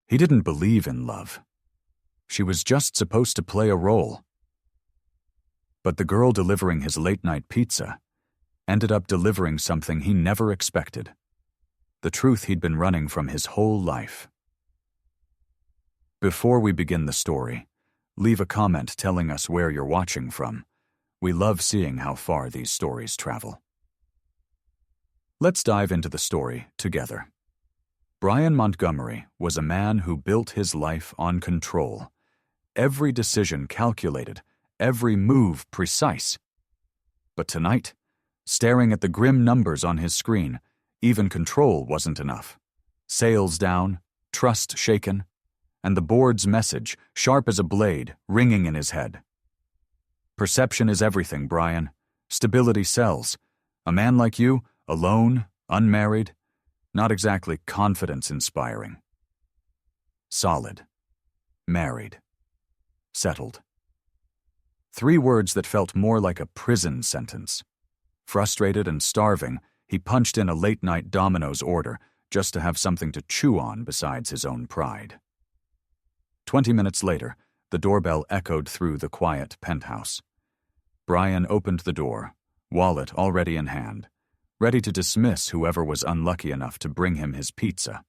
He didn't believe in love. She was just supposed to play a role. But the girl delivering his late-night pizza ended up delivering something he never expected. The truth he'd been running from his whole life. Before we begin the story, leave a comment telling us where you're watching from. We love seeing how far these stories travel. Let's dive into the story together. Brian Montgomery was a man who built his life on control. Every decision calculated, every move precise. But tonight, staring at the grim numbers on his screen, even control wasn't enough. Sales down, trust shaken, and the board's message, sharp as a blade, ringing in his head. Perception is everything, Brian. Stability sells. A man like you, alone, unmarried, not exactly confidence-inspiring. Solid. Married. Settled. 3 words that felt more like a prison sentence. Frustrated and starving, he punched in a late-night Domino's order just to have something to chew on besides his own pride. 20 minutes later, the doorbell echoed through the quiet penthouse. Brian opened the door, wallet already in hand, ready to dismiss whoever was unlucky enough to bring him his pizza.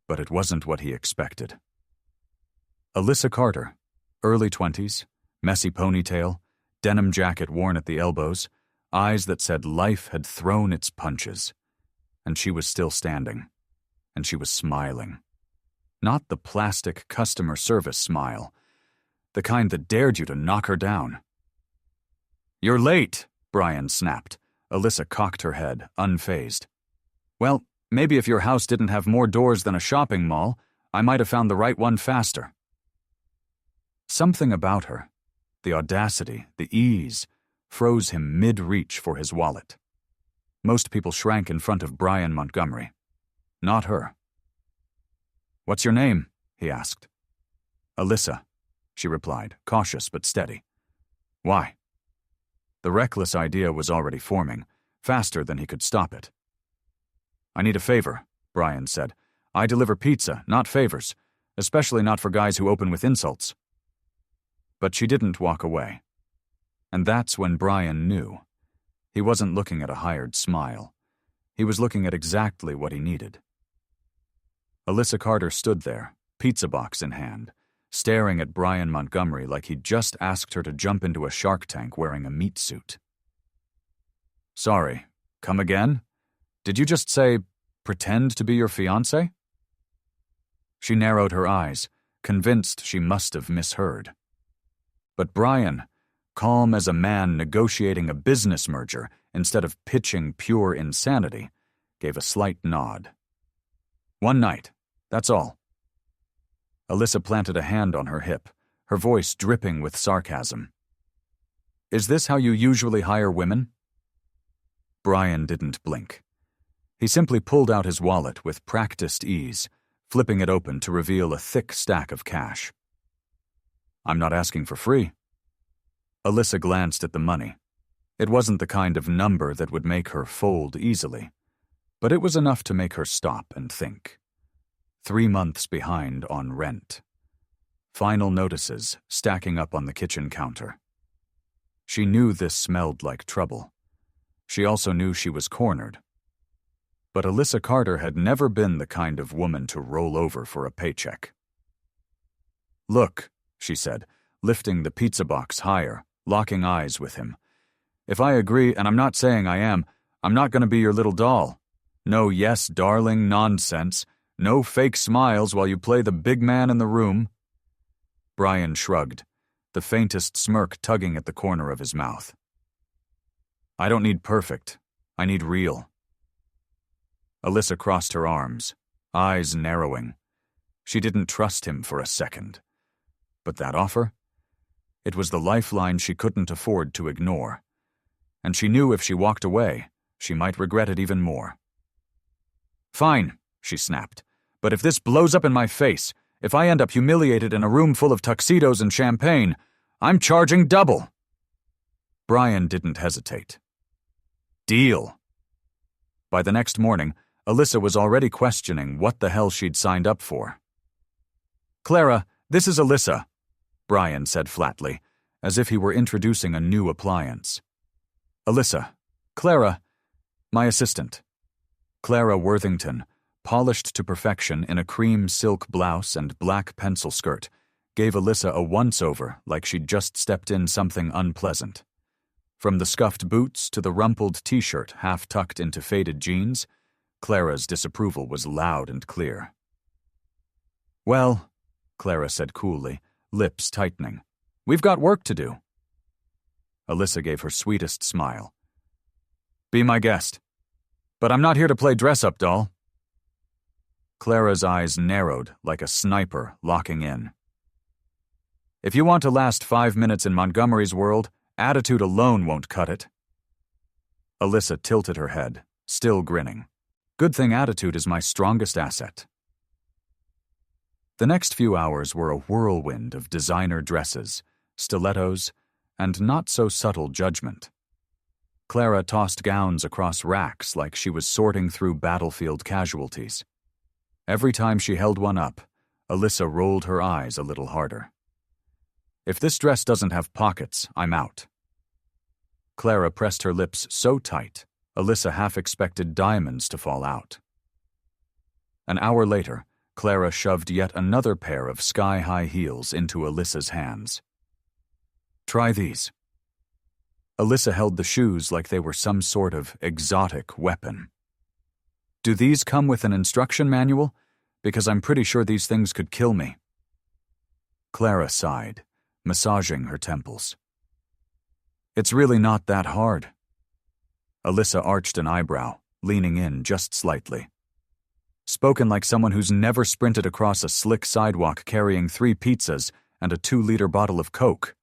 But it wasn't what he expected. Alyssa Carter, early 20s, messy ponytail, denim jacket worn at the elbows, eyes that said life had thrown its punches. And she was still standing. And she was smiling. Not the plastic customer service smile, the kind that dared you to knock her down. "You're late," Brian snapped. Alyssa cocked her head, unfazed. "Well, maybe if your house didn't have more doors than a shopping mall, I might have found the right one faster." Something about her, the audacity, the ease, froze him mid-reach for his wallet. Most people shrank in front of Brian Montgomery. Not her. "What's your name?" he asked. "Alyssa," she replied, cautious but steady. "Why?" The reckless idea was already forming, faster than he could stop it. "I need a favor," Brian said. "I deliver pizza, not favors, especially not for guys who open with insults." But she didn't walk away. And that's when Brian knew. He wasn't looking at a hired smile. He was looking at exactly what he needed. Alyssa Carter stood there, pizza box in hand, staring at Brian Montgomery like he'd just asked her to jump into a shark tank wearing a meat suit. "Sorry, come again? Did you just say, pretend to be your fiancé?" She narrowed her eyes, convinced she must have misheard. But Brian, calm as a man negotiating a business merger instead of pitching pure insanity, gave a slight nod. "One night, that's all." Alyssa planted a hand on her hip, her voice dripping with sarcasm. "Is this how you usually hire women?" Brian didn't blink. He simply pulled out his wallet with practiced ease, flipping it open to reveal a thick stack of cash. "I'm not asking for free." Alyssa glanced at the money. It wasn't the kind of number that would make her fold easily, but it was enough to make her stop and think. 3 months behind on rent. Final notices stacking up on the kitchen counter. She knew this smelled like trouble. She also knew she was cornered. But Alyssa Carter had never been the kind of woman to roll over for a paycheck. "Look," she said, lifting the pizza box higher, locking eyes with him. "If I agree, and I'm not saying I am, I'm not going to be your little doll. No yes, darling nonsense. No fake smiles while you play the big man in the room." Brian shrugged, the faintest smirk tugging at the corner of his mouth. "I don't need perfect. I need real." Alyssa crossed her arms, eyes narrowing. She didn't trust him for a second. But that offer? It was the lifeline she couldn't afford to ignore. And she knew if she walked away, she might regret it even more. "Fine," she snapped. "But if this blows up in my face, if I end up humiliated in a room full of tuxedos and champagne, I'm charging double." Brian didn't hesitate. "Deal." By the next morning, Alyssa was already questioning what the hell she'd signed up for. "Clara, this is Alyssa," Brian said flatly, as if he were introducing a new appliance. "Alyssa. Clara, my assistant." Clara Worthington, polished to perfection in a cream silk blouse and black pencil skirt, gave Alyssa a once-over like she'd just stepped in something unpleasant. From the scuffed boots to the rumpled t-shirt half tucked into faded jeans, Clara's disapproval was loud and clear. "Well," Clara said coolly, lips tightening, "we've got work to do." Alyssa gave her sweetest smile. "Be my guest. But I'm not here to play dress-up doll." Clara's eyes narrowed like a sniper locking in. "If you want to last 5 minutes in Montgomery's world, attitude alone won't cut it." Alyssa tilted her head, still grinning. "Good thing attitude is my strongest asset." The next few hours were a whirlwind of designer dresses, stilettos, and not-so-subtle judgment. Clara tossed gowns across racks like she was sorting through battlefield casualties. Every time she held one up, Alyssa rolled her eyes a little harder. "If this dress doesn't have pockets, I'm out." Clara pressed her lips so tight, Alyssa half expected diamonds to fall out. An hour later, Clara shoved yet another pair of sky-high heels into Alyssa's hands. "Try these." Alyssa held the shoes like they were some sort of exotic weapon. "Do these come with an instruction manual? Because I'm pretty sure these things could kill me." Clara sighed, massaging her temples. "It's really not that hard." Alyssa arched an eyebrow, leaning in just slightly. Spoken like someone who's never sprinted across a slick sidewalk carrying 3 pizzas and a 2-liter bottle of Coke.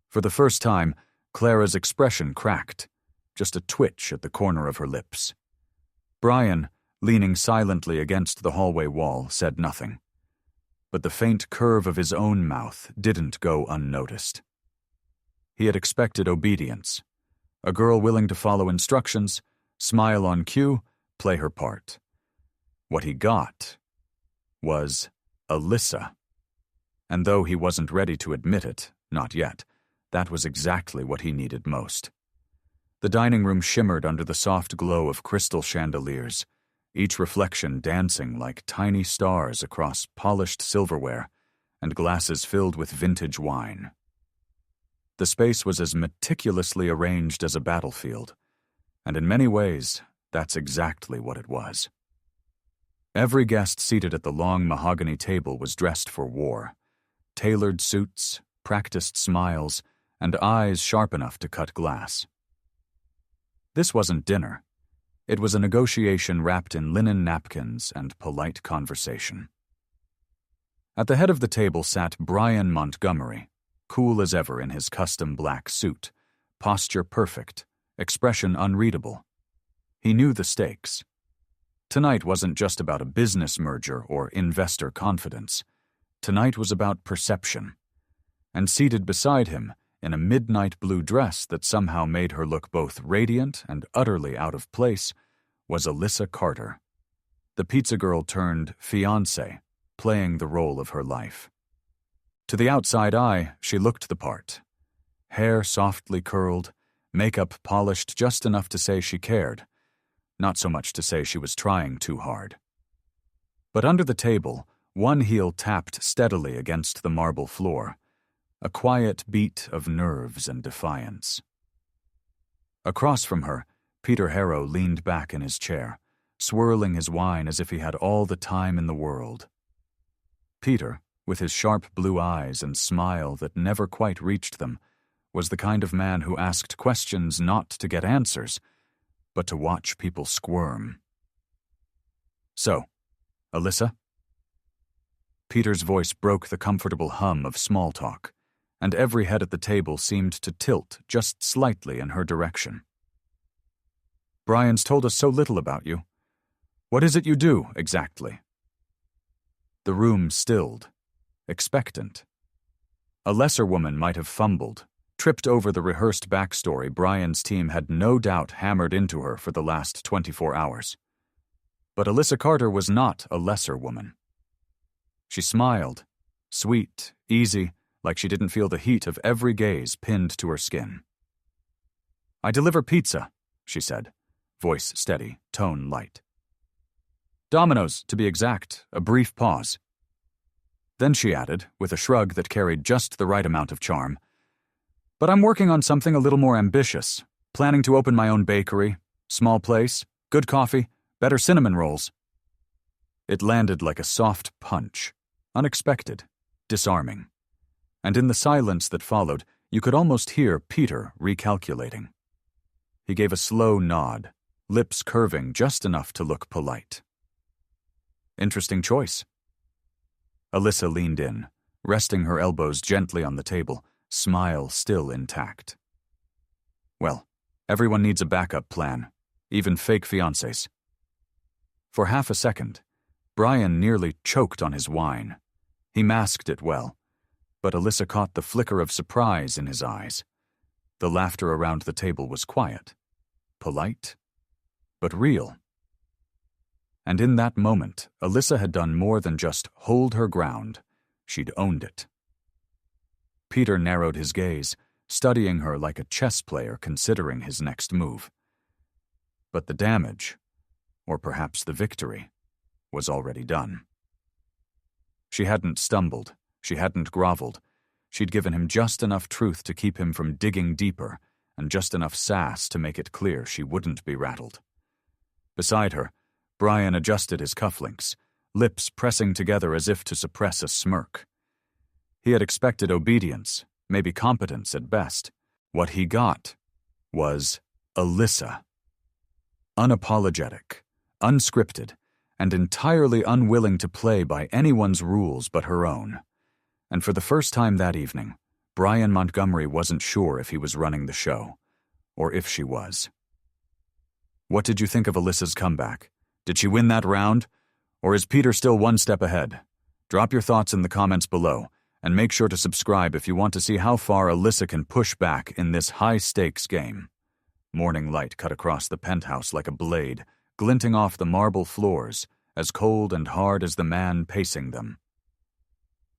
For the first time, Clara's expression cracked, just a twitch at the corner of her lips. Brian, leaning silently against the hallway wall, said nothing. But the faint curve of his own mouth didn't go unnoticed. He had expected obedience. A girl willing to follow instructions, smile on cue, play her part. What he got was Alyssa. And though he wasn't ready to admit it, not yet, that was exactly what he needed most. The dining room shimmered under the soft glow of crystal chandeliers, each reflection dancing like tiny stars across polished silverware and glasses filled with vintage wine. The space was as meticulously arranged as a battlefield, and in many ways, that's exactly what it was. Every guest seated at the long mahogany table was dressed for war. Tailored suits, practiced smiles, and eyes sharp enough to cut glass. This wasn't dinner. It was a negotiation wrapped in linen napkins and polite conversation. At the head of the table sat Brian Montgomery, cool as ever in his custom black suit, posture perfect, expression unreadable. He knew the stakes. Tonight wasn't just about a business merger or investor confidence. Tonight was about perception. And seated beside him, in a midnight blue dress that somehow made her look both radiant and utterly out of place, was Alyssa Carter, the pizza girl turned fiancé, playing the role of her life. To the outside eye, she looked the part. Hair softly curled, makeup polished just enough to say she cared, not so much to say she was trying too hard. But under the table, one heel tapped steadily against the marble floor, a quiet beat of nerves and defiance. Across from her, Peter Harrow leaned back in his chair, swirling his wine as if he had all the time in the world. Peter, with his sharp blue eyes and smile that never quite reached them, was the kind of man who asked questions not to get answers, but to watch people squirm. "So, Alyssa?" Peter's voice broke the comfortable hum of small talk, and every head at the table seemed to tilt just slightly in her direction. "Brian's told us so little about you. What is it you do, exactly?" The room stilled, expectant. A lesser woman might have fumbled, tripped over the rehearsed backstory Brian's team had no doubt hammered into her for the last 24 hours. But Alyssa Carter was not a lesser woman. She smiled, sweet, easy, like she didn't feel the heat of every gaze pinned to her skin. "I deliver pizza," she said, voice steady, tone light. "Domino's, to be exact," a brief pause. Then she added, with a shrug that carried just the right amount of charm, "But I'm working on something a little more ambitious, planning to open my own bakery, small place, good coffee, better cinnamon rolls." It landed like a soft punch, unexpected, disarming. And in the silence that followed, you could almost hear Peter recalculating. He gave a slow nod, lips curving just enough to look polite. "Interesting choice." Alyssa leaned in, resting her elbows gently on the table, smile still intact. "Well, everyone needs a backup plan, even fake fiancés." For half a second, Brian nearly choked on his wine. He masked it well, but Alyssa caught the flicker of surprise in his eyes. The laughter around the table was quiet, polite, but real. And in that moment, Alyssa had done more than just hold her ground. She'd owned it. Peter narrowed his gaze, studying her like a chess player considering his next move. But the damage, or perhaps the victory, was already done. She hadn't stumbled, she hadn't groveled. She'd given him just enough truth to keep him from digging deeper, and just enough sass to make it clear she wouldn't be rattled. Beside her, Brian adjusted his cufflinks, lips pressing together as if to suppress a smirk. He had expected obedience, maybe competence at best. What he got was Alyssa. Unapologetic, unscripted, and entirely unwilling to play by anyone's rules but her own. And for the first time that evening, Brian Montgomery wasn't sure if he was running the show, or if she was. "What did you think of Alyssa's comeback? Did she win that round? Or is Peter still one step ahead? Drop your thoughts in the comments below, and make sure to subscribe if you want to see how far Alyssa can push back in this high-stakes game." Morning light cut across the penthouse like a blade, glinting off the marble floors, as cold and hard as the man pacing them.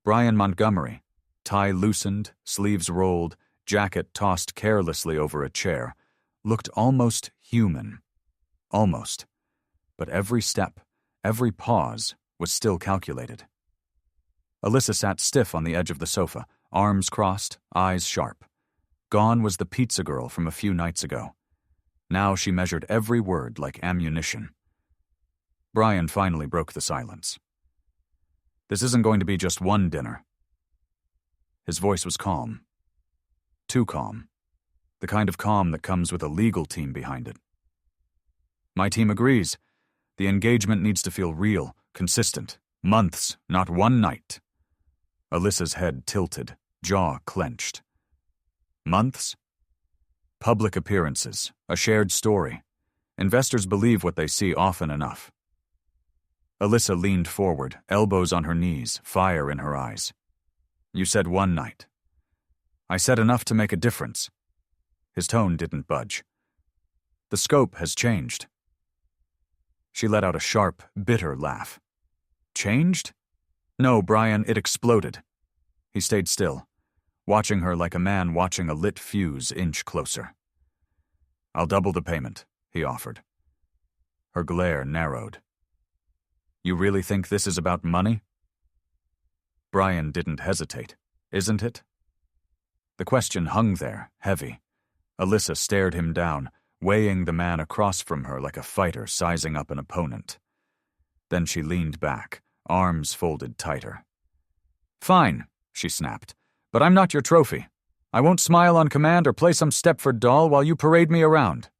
Brian Montgomery, tie loosened, sleeves rolled, jacket tossed carelessly over a chair, looked almost human. Almost. But every step, every pause, was still calculated. Alyssa sat stiff on the edge of the sofa, arms crossed, eyes sharp. Gone was the pizza girl from a few nights ago. Now she measured every word like ammunition. Brian finally broke the silence. "This isn't going to be just one dinner." His voice was calm. Too calm. The kind of calm that comes with a legal team behind it. "My team agrees. The engagement needs to feel real, consistent. Months, not one night." Alyssa's head tilted, jaw clenched. Months? Public appearances, a shared story. Investors believe what they see often enough. Alyssa leaned forward, elbows on her knees, fire in her eyes. "You said one night." "I said enough to make a difference." His tone didn't budge. "The scope has changed." She let out a sharp, bitter laugh. "Changed?" "No, Brian, it exploded." He stayed still, watching her like a man watching a lit fuse inch closer. "I'll double the payment," he offered. Her glare narrowed. "You really think this is about money?" Brian didn't hesitate. "Isn't it?" The question hung there, heavy. Alyssa stared him down, weighing the man across from her like a fighter sizing up an opponent. Then she leaned back, arms folded tighter. "Fine," she snapped, "but I'm not your trophy. I won't smile on command or play some Stepford doll while you parade me around."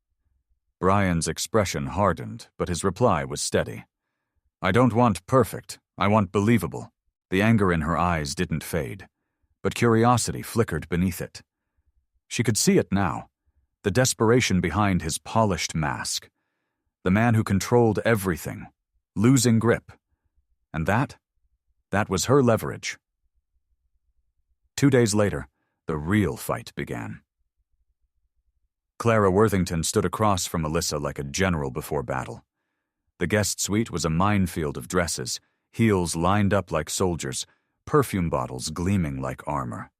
Brian's expression hardened, but his reply was steady. "I don't want perfect. I want believable." The anger in her eyes didn't fade, but curiosity flickered beneath it. She could see it now, the desperation behind his polished mask. The man who controlled everything, losing grip. And that was her leverage. 2 days later, the real fight began. Clara Worthington stood across from Alyssa like a general before battle. The guest suite was a minefield of dresses, heels lined up like soldiers, perfume bottles gleaming like armor.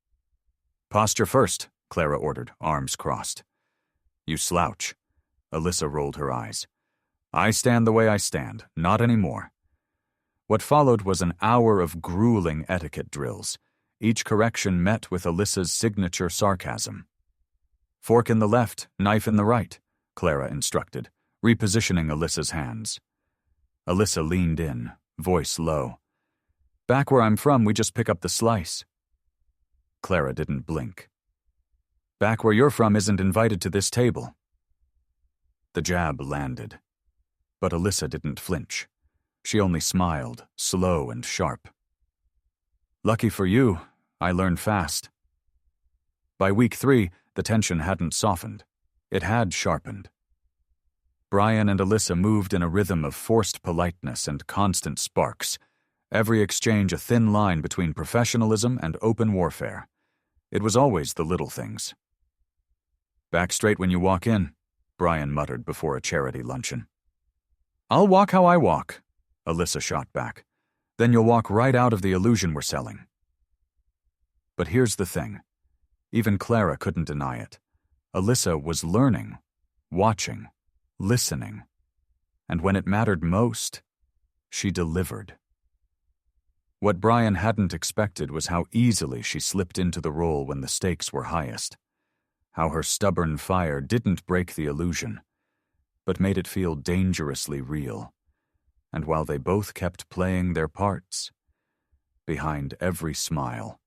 "Posture first," Clara ordered, arms crossed. "You slouch." Alyssa rolled her eyes. "I stand the way I stand, not anymore." What followed was an hour of grueling etiquette drills, each correction met with Alyssa's signature sarcasm. "Fork in the left, knife in the right," Clara instructed, repositioning Alyssa's hands. Alyssa leaned in, voice low. "Back where I'm from, we just pick up the slice." Clara didn't blink. "Back where you're from isn't invited to this table." The jab landed. But Alyssa didn't flinch. She only smiled, slow and sharp. "Lucky for you, I learned fast." By week 3, the tension hadn't softened. It had sharpened. Brian and Alyssa moved in a rhythm of forced politeness and constant sparks, every exchange a thin line between professionalism and open warfare. It was always the little things. "Back straight when you walk in," Brian muttered before a charity luncheon. "I'll walk how I walk," Alyssa shot back. "Then you'll walk right out of the illusion we're selling." But here's the thing. Even Clara couldn't deny it. Alyssa was learning, watching, listening. And when it mattered most, she delivered. What Brian hadn't expected was how easily she slipped into the role when the stakes were highest. How her stubborn fire didn't break the illusion, but made it feel dangerously real. And while they both kept playing their parts, behind every smile,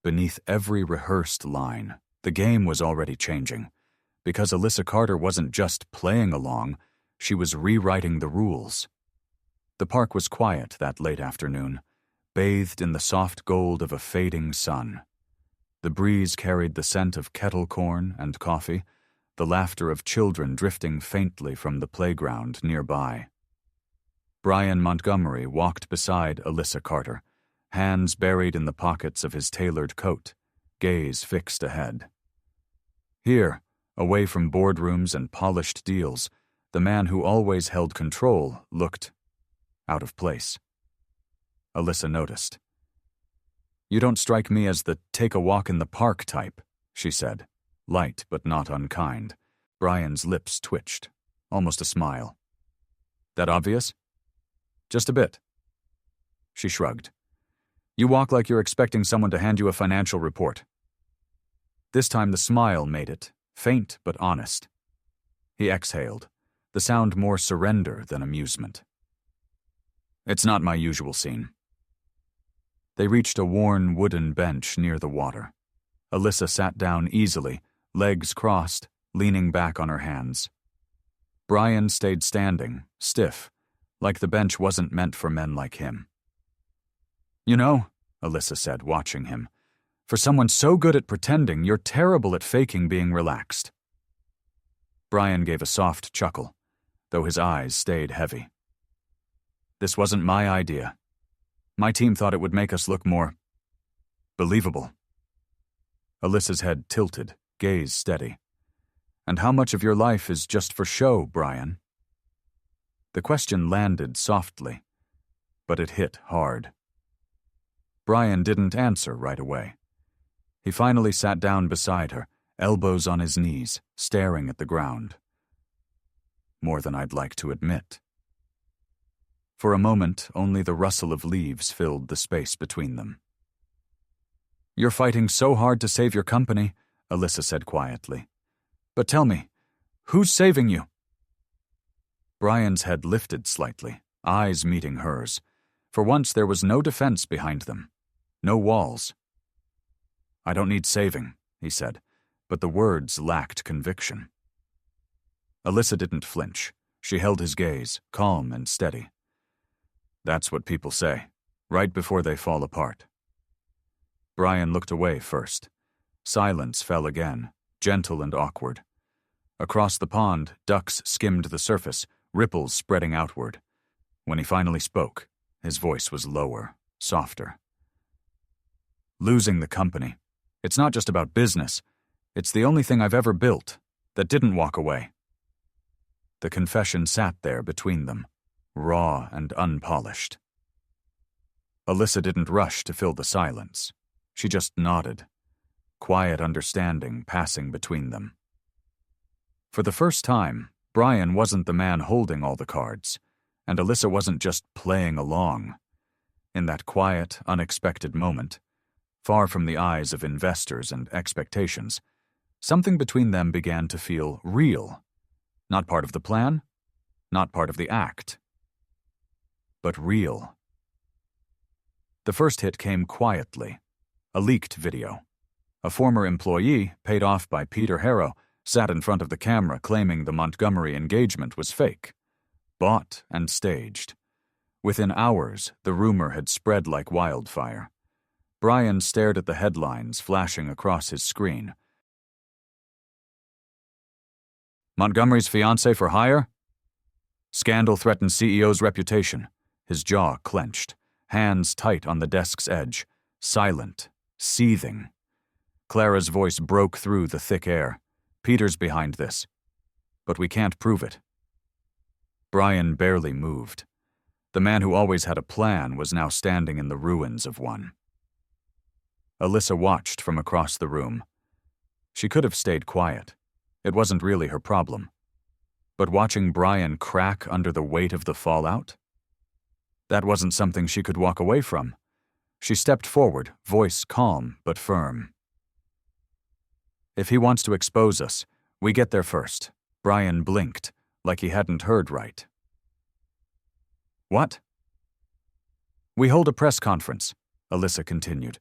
beneath every rehearsed line, the game was already changing, because Alyssa Carter wasn't just playing along, she was rewriting the rules. The park was quiet that late afternoon, bathed in the soft gold of a fading sun. The breeze carried the scent of kettle corn and coffee, the laughter of children drifting faintly from the playground nearby. Brian Montgomery walked beside Alyssa Carter, hands buried in the pockets of his tailored coat, gaze fixed ahead. Here, away from boardrooms and polished deals, the man who always held control looked out of place. Alyssa noticed. "You don't strike me as the take a walk in the park type," she said, light but not unkind. Brian's lips twitched, almost a smile. "That obvious?" "Just a bit." She shrugged. "You walk like you're expecting someone to hand you a financial report." This time the smile made it, faint but honest. He exhaled, the sound more surrender than amusement. "It's not my usual scene." They reached a worn wooden bench near the water. Alyssa sat down easily, legs crossed, leaning back on her hands. Brian stayed standing, stiff, like the bench wasn't meant for men like him. "You know," Alyssa said, watching him, "for someone so good at pretending, you're terrible at faking being relaxed." Brian gave a soft chuckle, though his eyes stayed heavy. "This wasn't my idea. My team thought it would make us look more believable." Alyssa's head tilted, gaze steady. "And how much of your life is just for show, Brian?" The question landed softly, but it hit hard. Brian didn't answer right away. He finally sat down beside her, elbows on his knees, staring at the ground. "More than I'd like to admit." For a moment, only the rustle of leaves filled the space between them. "You're fighting so hard to save your company," Alyssa said quietly. "But tell me, who's saving you?" Brian's head lifted slightly, eyes meeting hers. For once there was no defense behind them. No walls. "I don't need saving," he said, but the words lacked conviction. Alyssa didn't flinch. She held his gaze, calm and steady. "That's what people say, right before they fall apart." Brian looked away first. Silence fell again, gentle and awkward. Across the pond, ducks skimmed the surface, ripples spreading outward. When he finally spoke, his voice was lower, softer. "Losing the company. It's not just about business. It's the only thing I've ever built that didn't walk away." The confession sat there between them, raw and unpolished. Alyssa didn't rush to fill the silence. She just nodded, quiet understanding passing between them. For the first time, Brian wasn't the man holding all the cards, and Alyssa wasn't just playing along. In that quiet, unexpected moment, far from the eyes of investors and expectations, something between them began to feel real. Not part of the plan, not part of the act, but real. The first hit came quietly, a leaked video. A former employee, paid off by Peter Harrow, sat in front of the camera claiming the Montgomery engagement was fake, bought and staged. Within hours, the rumor had spread like wildfire. Brian stared at the headlines flashing across his screen. Montgomery's fiancé for hire? Scandal threatens CEO's reputation. His jaw clenched, hands tight on the desk's edge, silent, seething. Clara's voice broke through the thick air. Peter's behind this. But we can't prove it. Brian barely moved. The man who always had a plan was now standing in the ruins of one. Alyssa watched from across the room. She could have stayed quiet. It wasn't really her problem. But watching Brian crack under the weight of the fallout? That wasn't something she could walk away from. She stepped forward, voice calm but firm. If he wants to expose us, we get there first. Brian blinked, like he hadn't heard right. What? We hold a press conference, Alyssa continued.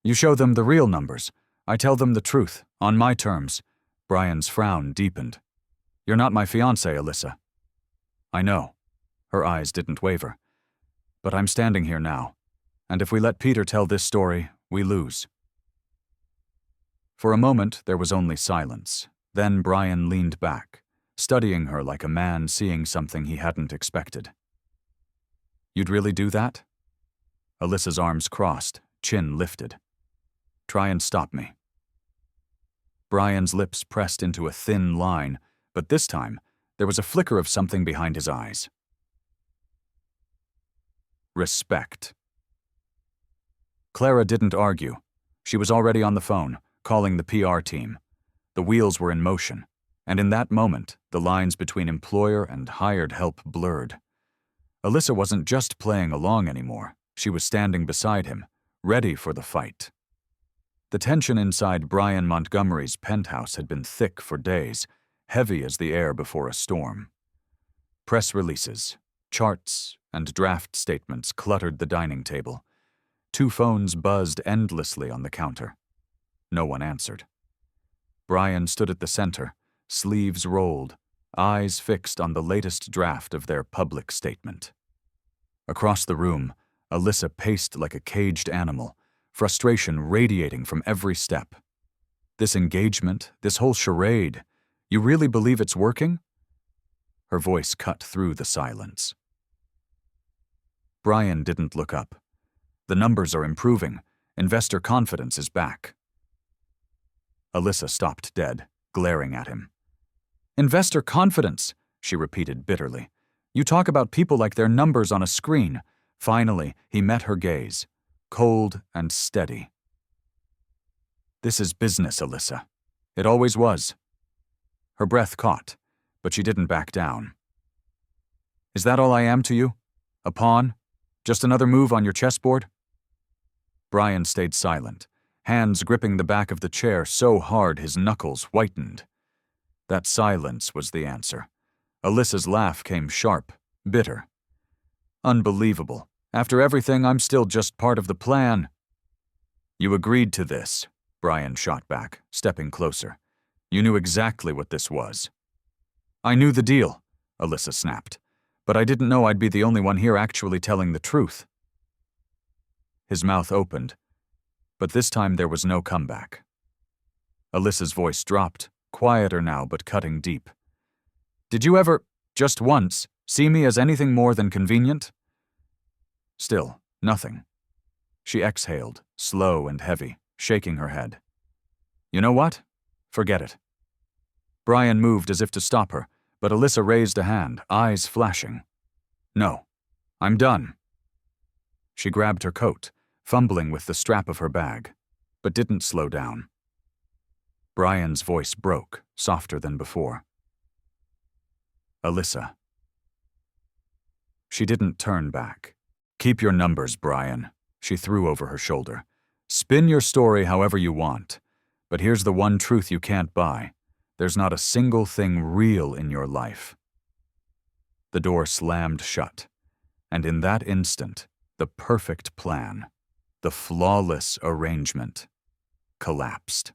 You show them the real numbers. I tell them the truth, on my terms. Brian's frown deepened. You're not my fiancé, Alyssa. I know. Her eyes didn't waver. But I'm standing here now, and if we let Peter tell this story, we lose. For a moment, there was only silence. Then Brian leaned back, studying her like a man seeing something he hadn't expected. You'd really do that? Alyssa's arms crossed, chin lifted. Try and stop me. Brian's lips pressed into a thin line, but this time, there was a flicker of something behind his eyes. Respect. Clara didn't argue. She was already on the phone, calling the PR team. The wheels were in motion, and in that moment, the lines between employer and hired help blurred. Alyssa wasn't just playing along anymore. She was standing beside him, ready for the fight. The tension inside Brian Montgomery's penthouse had been thick for days, heavy as the air before a storm. Press releases, charts, and draft statements cluttered the dining table. 2 phones buzzed endlessly on the counter. No one answered. Brian stood at the center, sleeves rolled, eyes fixed on the latest draft of their public statement. Across the room, Alyssa paced like a caged animal, frustration radiating from every step. This engagement, this whole charade, you really believe it's working? Her voice cut through the silence. Brian didn't look up. The numbers are improving. Investor confidence is back. Alyssa stopped dead, glaring at him. Investor confidence, she repeated bitterly. You talk about people like they're numbers on a screen. Finally, he met her gaze, cold and steady. This is business, Alyssa. It always was. Her breath caught, but she didn't back down. Is that all I am to you? A pawn? Just another move on your chessboard? Brian stayed silent, hands gripping the back of the chair so hard his knuckles whitened. That silence was the answer. Alyssa's laugh came sharp, bitter. Unbelievable. After everything, I'm still just part of the plan. You agreed to this, Brian shot back, stepping closer. You knew exactly what this was. I knew the deal, Alyssa snapped, but I didn't know I'd be the only one here actually telling the truth. His mouth opened, but this time there was no comeback. Alyssa's voice dropped, quieter now but cutting deep. Did you ever, just once, see me as anything more than convenient? Still, nothing. She exhaled, slow and heavy, shaking her head. You know what? Forget it. Brian moved as if to stop her, but Alyssa raised a hand, eyes flashing. No, I'm done. She grabbed her coat, fumbling with the strap of her bag, but didn't slow down. Brian's voice broke, softer than before. Alyssa. She didn't turn back. Keep your numbers, Brian, she threw over her shoulder. Spin your story however you want, but here's the one truth you can't buy. There's not a single thing real in your life. The door slammed shut, and in that instant, the perfect plan, the flawless arrangement, collapsed.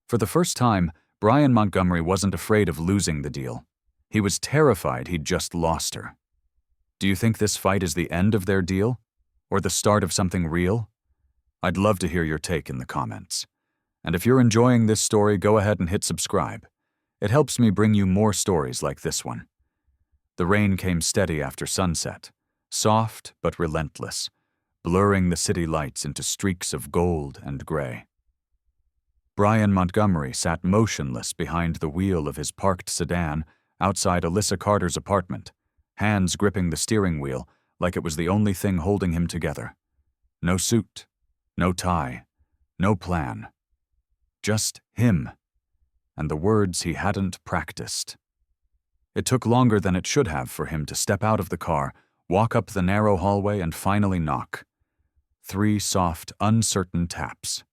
For the first time, Brian Montgomery wasn't afraid of losing the deal. He was terrified he'd just lost her. Do you think this fight is the end of their deal? Or the start of something real? I'd love to hear your take in the comments. And if you're enjoying this story, go ahead and hit subscribe. It helps me bring you more stories like this one. The rain came steady after sunset, soft but relentless, blurring the city lights into streaks of gold and gray. Brian Montgomery sat motionless behind the wheel of his parked sedan outside Alyssa Carter's apartment, hands gripping the steering wheel like it was the only thing holding him together. No suit, no tie, no plan. Just him, and the words he hadn't practiced. It took longer than it should have for him to step out of the car, walk up the narrow hallway, and finally knock. 3 soft, uncertain taps.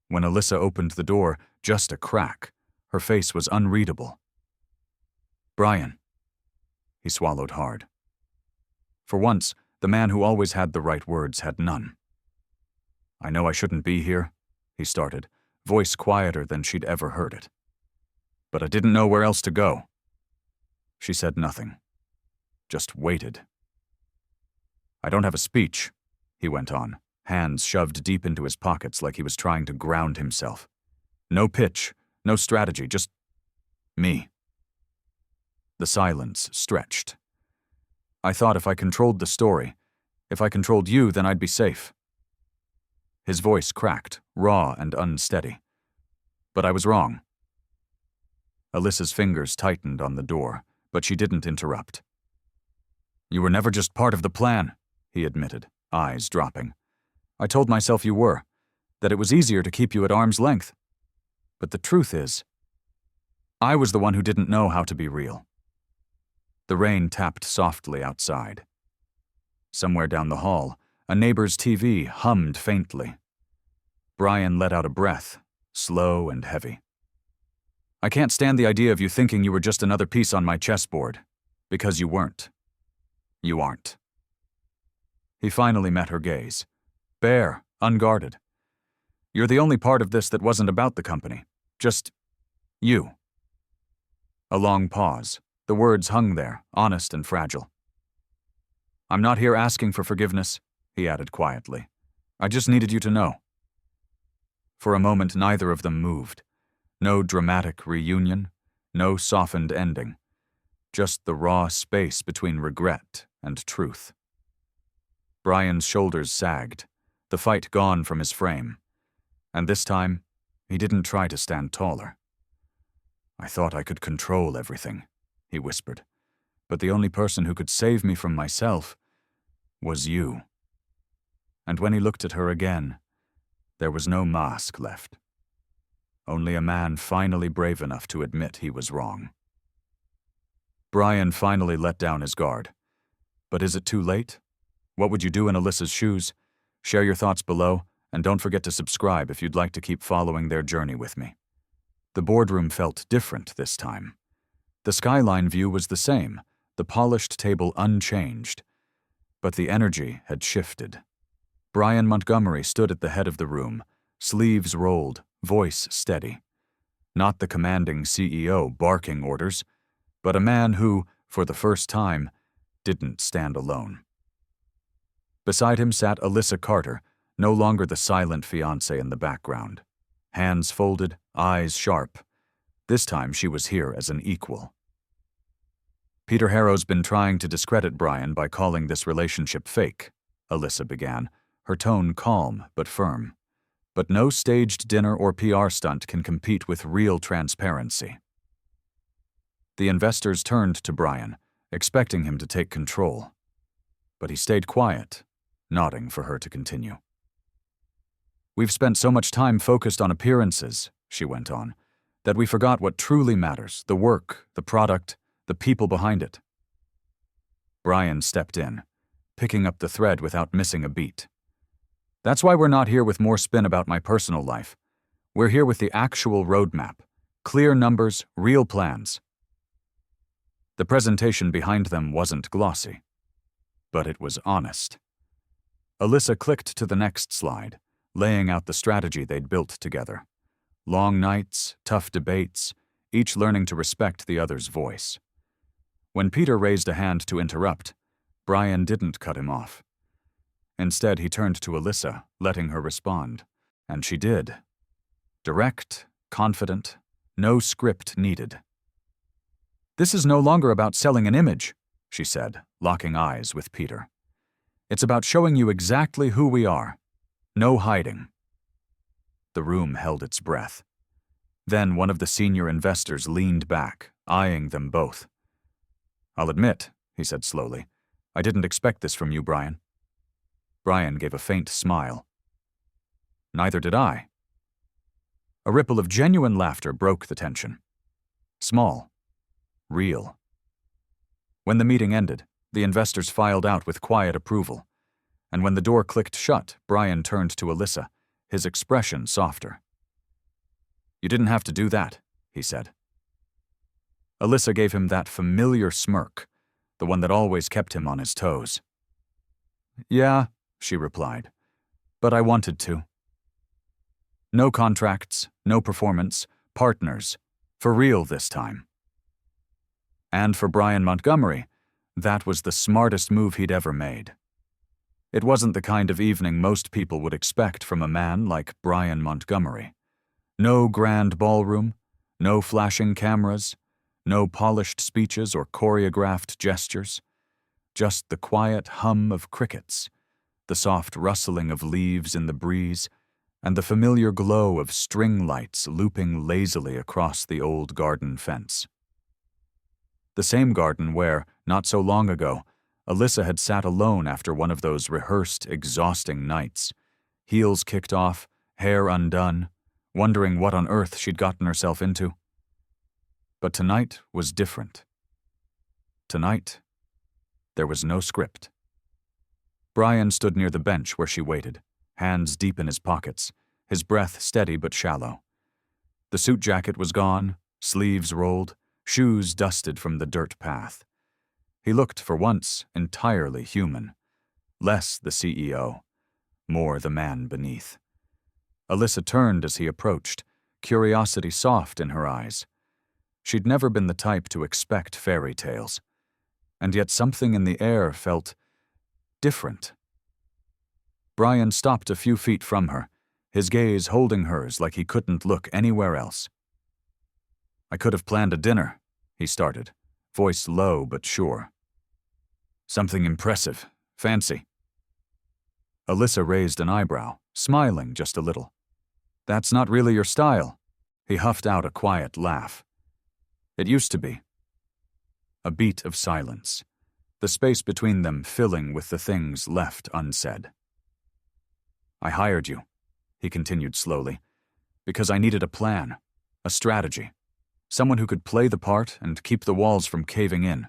When Alyssa opened the door, just a crack, her face was unreadable. Brian. He swallowed hard. For once, the man who always had the right words had none. I know I shouldn't be here, he started, voice quieter than she'd ever heard it. But I didn't know where else to go. She said nothing, just waited. I don't have a speech, he went on, hands shoved deep into his pockets like he was trying to ground himself. No pitch, no strategy, just me. The silence stretched. I thought if I controlled the story, if I controlled you, then I'd be safe. His voice cracked, raw and unsteady. But I was wrong. Alyssa's fingers tightened on the door, but she didn't interrupt. You were never just part of the plan, he admitted, eyes dropping. I told myself you were, that it was easier to keep you at arm's length. But the truth is, I was the one who didn't know how to be real. The rain tapped softly outside. Somewhere down the hall, a neighbor's TV hummed faintly. Brian let out a breath, slow and heavy. I can't stand the idea of you thinking you were just another piece on my chessboard, because you weren't. You aren't. He finally met her gaze, bare, unguarded. You're the only part of this that wasn't about the company, just you. A long pause. The words hung there, honest and fragile. I'm not here asking for forgiveness, he added quietly. I just needed you to know. For a moment, neither of them moved. No dramatic reunion, no softened ending. Just the raw space between regret and truth. Brian's shoulders sagged, the fight gone from his frame. And this time, he didn't try to stand taller. I thought I could control everything, he whispered. But the only person who could save me from myself was you. And when he looked at her again, there was no mask left. Only a man finally brave enough to admit he was wrong. Brian finally let down his guard. But is it too late? What would you do in Alyssa's shoes? Share your thoughts below, and don't forget to subscribe if you'd like to keep following their journey with me. The boardroom felt different this time. The skyline view was the same, the polished table unchanged. But the energy had shifted. Brian Montgomery stood at the head of the room, sleeves rolled, voice steady. Not the commanding CEO barking orders, but a man who, for the first time, didn't stand alone. Beside him sat Alyssa Carter, no longer the silent fiancé in the background. Hands folded, eyes sharp. This time she was here as an equal. Peter Harrow's been trying to discredit Brian by calling this relationship fake, Alyssa began, her tone calm but firm. But no staged dinner or PR stunt can compete with real transparency. The investors turned to Brian, expecting him to take control. But he stayed quiet, nodding for her to continue. "We've spent so much time focused on appearances," she went on, "that we forgot what truly matters, the work, the product, the people behind it." Brian stepped in, picking up the thread without missing a beat. "That's why we're not here with more spin about my personal life. We're here with the actual roadmap. Clear numbers, real plans." The presentation behind them wasn't glossy, but it was honest. Alyssa clicked to the next slide, laying out the strategy they'd built together. Long nights, tough debates, each learning to respect the other's voice. When Peter raised a hand to interrupt, Brian didn't cut him off. Instead, he turned to Alyssa, letting her respond. And she did. Direct, confident, no script needed. "This is no longer about selling an image," she said, locking eyes with Peter. "It's about showing you exactly who we are. No hiding." The room held its breath. Then one of the senior investors leaned back, eyeing them both. "I'll admit," he said slowly, "I didn't expect this from you, Brian." Brian gave a faint smile. "Neither did I." A ripple of genuine laughter broke the tension. Small. Real. When the meeting ended, the investors filed out with quiet approval, and when the door clicked shut, Brian turned to Alyssa, his expression softer. "You didn't have to do that," he said. Alyssa gave him that familiar smirk, the one that always kept him on his toes. "Yeah," she replied, "but I wanted to." No contracts, no performance, partners, for real this time. And for Brian Montgomery, that was the smartest move he'd ever made. It wasn't the kind of evening most people would expect from a man like Brian Montgomery. No grand ballroom, no flashing cameras, no polished speeches or choreographed gestures. Just the quiet hum of crickets, the soft rustling of leaves in the breeze, and the familiar glow of string lights looping lazily across the old garden fence. The same garden where, not so long ago, Alyssa had sat alone after one of those rehearsed, exhausting nights, heels kicked off, hair undone, wondering what on earth she'd gotten herself into. But tonight was different. Tonight, there was no script. Brian stood near the bench where she waited, hands deep in his pockets, his breath steady but shallow. The suit jacket was gone, sleeves rolled, shoes dusted from the dirt path. He looked, for once, entirely human. Less the CEO, more the man beneath. Alyssa turned as he approached, curiosity soft in her eyes. She'd never been the type to expect fairy tales, and yet something in the air felt different. Brian stopped a few feet from her, his gaze holding hers like he couldn't look anywhere else. "I could have planned a dinner," he started, voice low but sure. "Something impressive, fancy." Alyssa raised an eyebrow, smiling just a little. "That's not really your style." He huffed out a quiet laugh. "It used to be." A beat of silence, the space between them filling with the things left unsaid. "I hired you," he continued slowly, "because I needed a plan, a strategy, someone who could play the part and keep the walls from caving in."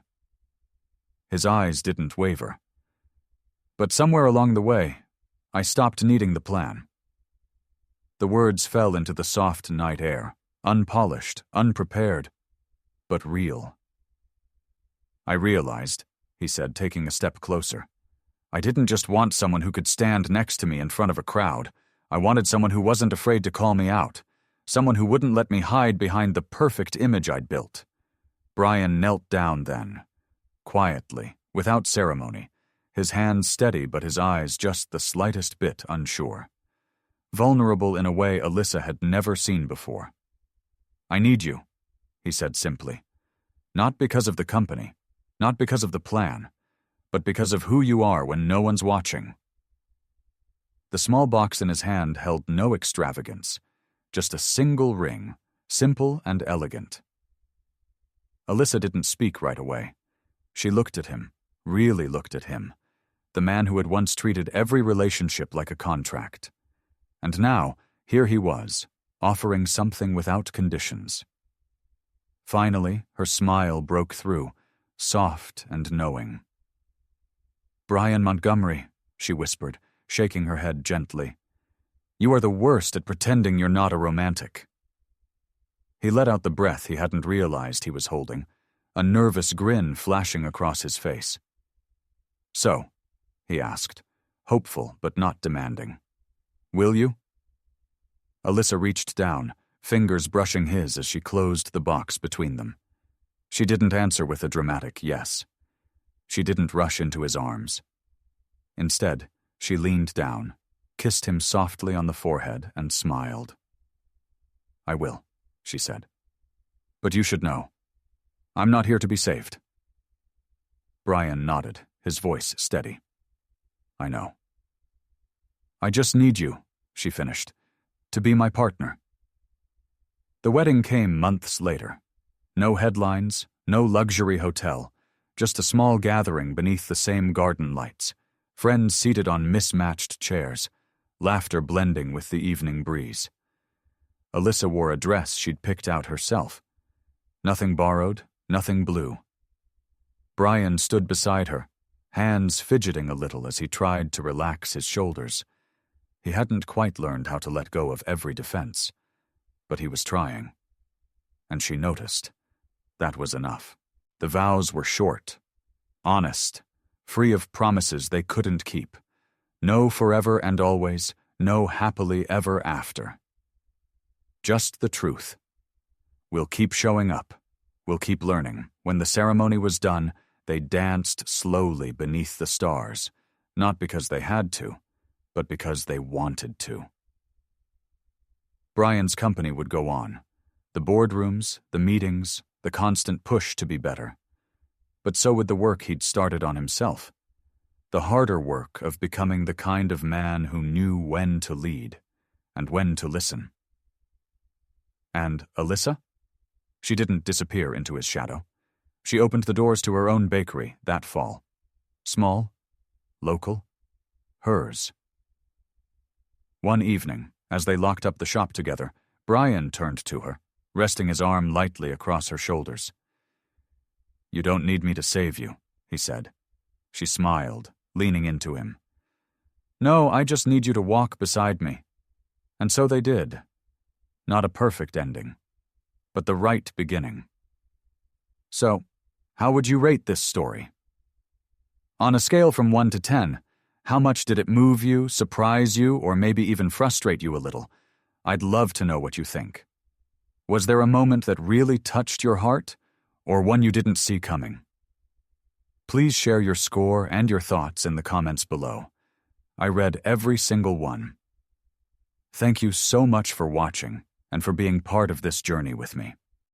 His eyes didn't waver. "But somewhere along the way, I stopped needing the plan." The words fell into the soft night air, unpolished, unprepared, but real. "I realized," he said, taking a step closer, "I didn't just want someone who could stand next to me in front of a crowd. I wanted someone who wasn't afraid to call me out, someone who wouldn't let me hide behind the perfect image I'd built." Brian knelt down then, quietly, without ceremony, his hands steady but his eyes just the slightest bit unsure. Vulnerable in a way Alyssa had never seen before. "I need you," he said simply. "Not because of the company, not because of the plan, but because of who you are when no one's watching." The small box in his hand held no extravagance, just a single ring, simple and elegant. Alyssa didn't speak right away. She looked at him, really looked at him, the man who had once treated every relationship like a contract. And now, here he was, offering something without conditions. Finally, her smile broke through, soft and knowing. "Brian Montgomery," she whispered, shaking her head gently. "You are the worst at pretending you're not a romantic." He let out the breath he hadn't realized he was holding, a nervous grin flashing across his face. "So," he asked, hopeful but not demanding, "will you?" Alyssa reached down, fingers brushing his as she closed the box between them. She didn't answer with a dramatic yes. She didn't rush into his arms. Instead, she leaned down, kissed him softly on the forehead, and smiled. "I will," she said. "But you should know. I'm not here to be saved." Brian nodded, his voice steady. "I know." "I just need you," she finished, "to be my partner." The wedding came months later. No headlines, no luxury hotel, just a small gathering beneath the same garden lights, friends seated on mismatched chairs, laughter blending with the evening breeze. Alyssa wore a dress she'd picked out herself. Nothing borrowed, nothing blue. Brian stood beside her, hands fidgeting a little as he tried to relax his shoulders. He hadn't quite learned how to let go of every defense, but he was trying. And she noticed. That was enough. The vows were short, honest, free of promises they couldn't keep. No forever and always, no happily ever after. Just the truth. We'll keep showing up. We'll keep learning. When the ceremony was done, they danced slowly beneath the stars, not because they had to, but because they wanted to. Brian's company would go on. The boardrooms, the meetings, the constant push to be better. But so would the work he'd started on himself. The harder work of becoming the kind of man who knew when to lead and when to listen. And Alyssa? She didn't disappear into his shadow. She opened the doors to her own bakery that fall. Small, local, hers. One evening, as they locked up the shop together, Brian turned to her, resting his arm lightly across her shoulders. "You don't need me to save you," he said. She smiled, leaning into him. "No, I just need you to walk beside me." And so they did. Not a perfect ending, but the right beginning. So, how would you rate this story? On a scale from 1 to 10, how much did it move you, surprise you, or maybe even frustrate you a little? I'd love to know what you think. Was there a moment that really touched your heart, or one you didn't see coming? Please share your score and your thoughts in the comments below. I read every single one. Thank you so much for watching and for being part of this journey with me.